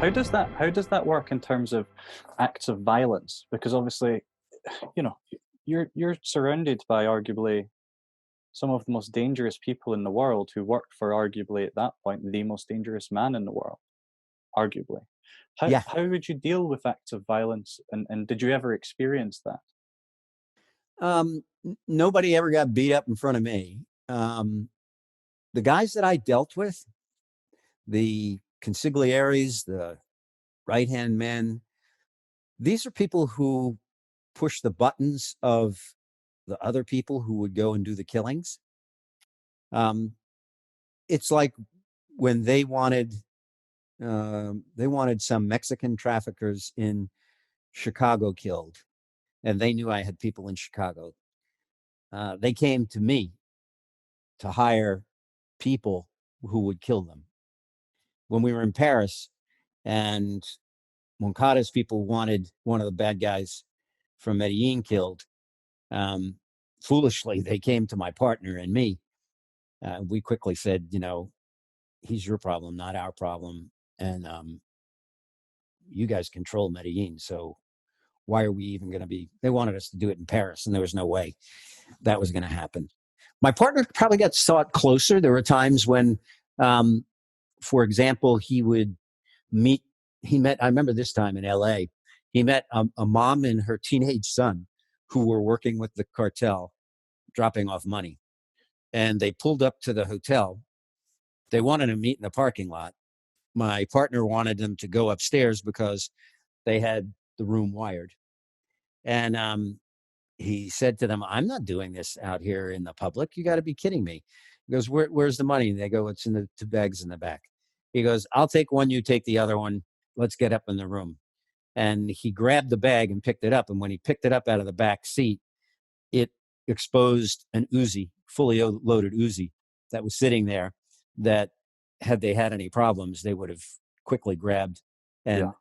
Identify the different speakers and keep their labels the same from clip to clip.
Speaker 1: how does that work in terms of acts of violence? Because obviously, you know, you're surrounded by arguably some of the most dangerous people in the world who worked for arguably at that point the most dangerous man in the world, arguably. How
Speaker 2: Yeah.
Speaker 1: how would you deal with acts of violence, and did you ever experience that?
Speaker 2: Nobody ever got beat up in front of me. The guys that I dealt with, the consiglieres, the right hand men, these are people who push the buttons of the other people who would go and do the killings. Um, it's like when they wanted some Mexican traffickers in Chicago killed, and they knew I had people in Chicago. They came to me to hire people who would kill them. When we were in Paris, and Moncada's people wanted one of the bad guys from Medellin killed, um, foolishly, they came to my partner and me. We quickly said, he's your problem, not our problem. And you guys control Medellin. So why are we even going to be? They wanted us to do it in Paris, and there was no way that was going to happen. My partner probably got sought closer. There were times when, for example, meet, I remember this time in LA, he met a mom and her teenage son who were working with the cartel, dropping off money. And they pulled up to the hotel. They wanted to meet in the parking lot. My partner wanted them to go upstairs because they had the room wired. And he said to them, "I'm not doing this out here in the public. You got to be kidding me." He goes, "Where's the money?" And they go, "It's in the two bags in the back." He goes, "I'll take one, you take the other one. Let's get up in the room." And he grabbed the bag and picked it up. And when he picked it up out of the back seat, it exposed an Uzi, fully loaded Uzi that was sitting there, that had they had any problems, they would have quickly grabbed
Speaker 1: Yeah.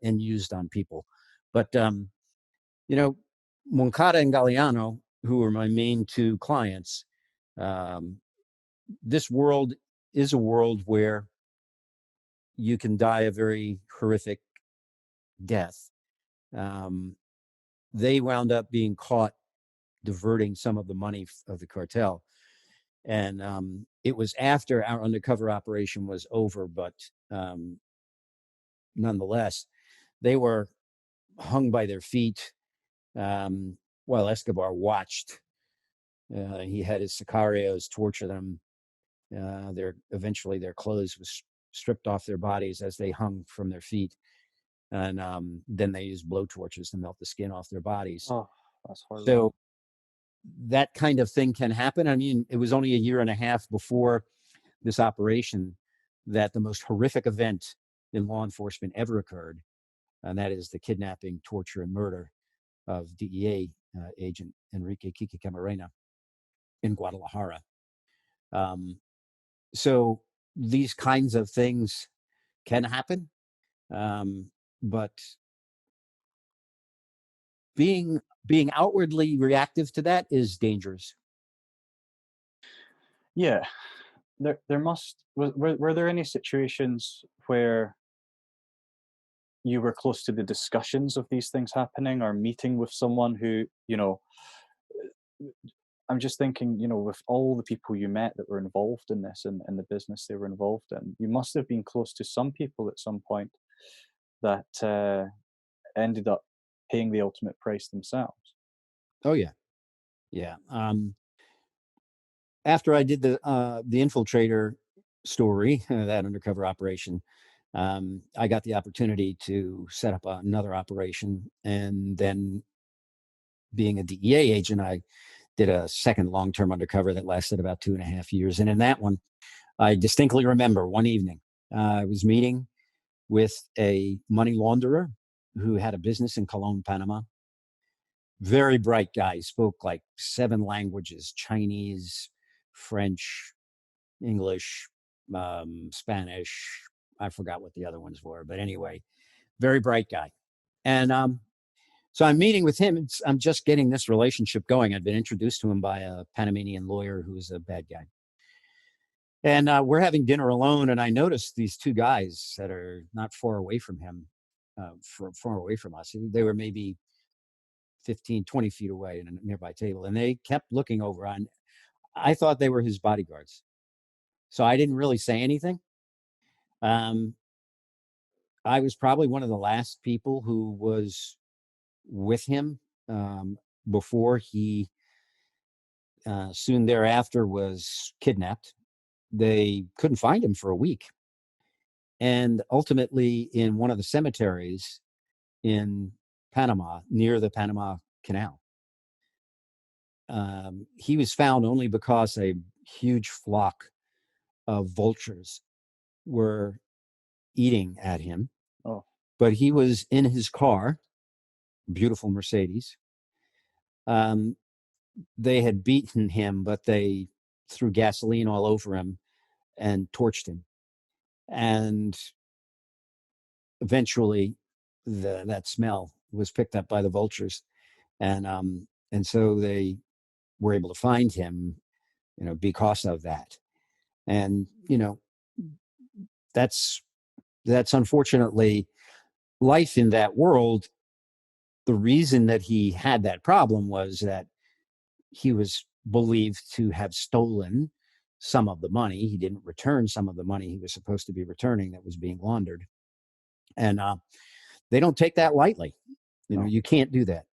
Speaker 2: and used on people. But you know, Moncada and Galliano, who were my main two clients, um, this world is a world where you can die a very horrific death. Um, they wound up being caught diverting some of the money of the cartel. And it was after our undercover operation was over, but um, nonetheless, they were hung by their feet while Escobar watched. He had his sicarios torture them. Eventually their clothes was stripped off their bodies as they hung from their feet, and then they used blow torches to melt the skin off their bodies.
Speaker 1: Oh, that's horrible.
Speaker 2: So that kind of thing can happen. I mean, it was only a year and a half before this operation that the most horrific event in law enforcement ever occurred, and that is the kidnapping, torture, and murder of DEA agent Enrique Kiki Camarena in Guadalajara. Um, so these kinds of things can happen, but being outwardly reactive to that is dangerous.
Speaker 1: Yeah. There must were there any situations where you were close to the discussions of these things happening, or meeting with someone who, I'm just thinking, with all the people you met that were involved in this, and in the business they were involved in, you must have been close to some people at some point that ended up paying the ultimate price themselves.
Speaker 2: Oh yeah, yeah. After I did the infiltrator story, that undercover operation, I got the opportunity to set up another operation, and then being a DEA agent, I did a second long-term undercover that lasted about 2.5 years. And in that one, I distinctly remember one evening, I was meeting with a money launderer who had a business in Cologne, Panama. Very bright guy, spoke like 7 languages: Chinese, French, English, Spanish. I forgot what the other ones were, but anyway, very bright guy. And so I'm meeting with him. I'm just getting this relationship going. I'd been introduced to him by a Panamanian lawyer who was a bad guy. And we're having dinner alone, and I noticed these two guys that are not far away from him, far away from us. They were maybe 15, 20 feet away in a nearby table, and they kept looking over. I thought they were his bodyguards, so I didn't really say anything. Um, I was probably one of the last people who was with him um, before he soon thereafter was kidnapped. They couldn't find him for a week. And ultimately, in one of the cemeteries in Panama, near the Panama Canal, he was found only because a huge flock of vultures were eating at him.
Speaker 1: Oh,
Speaker 2: But he was in his car, beautiful Mercedes. Um, they had beaten him, but they threw gasoline all over him and torched him. And eventually, that smell was picked up by the vultures, and so they were able to find him, because of that. And that's that's unfortunately life in that world. The reason that he had that problem was that he was believed to have stolen some of the money. He didn't return some of the money he was supposed to be returning that was being laundered. And they don't take that lightly.
Speaker 1: no.
Speaker 2: You can't do that.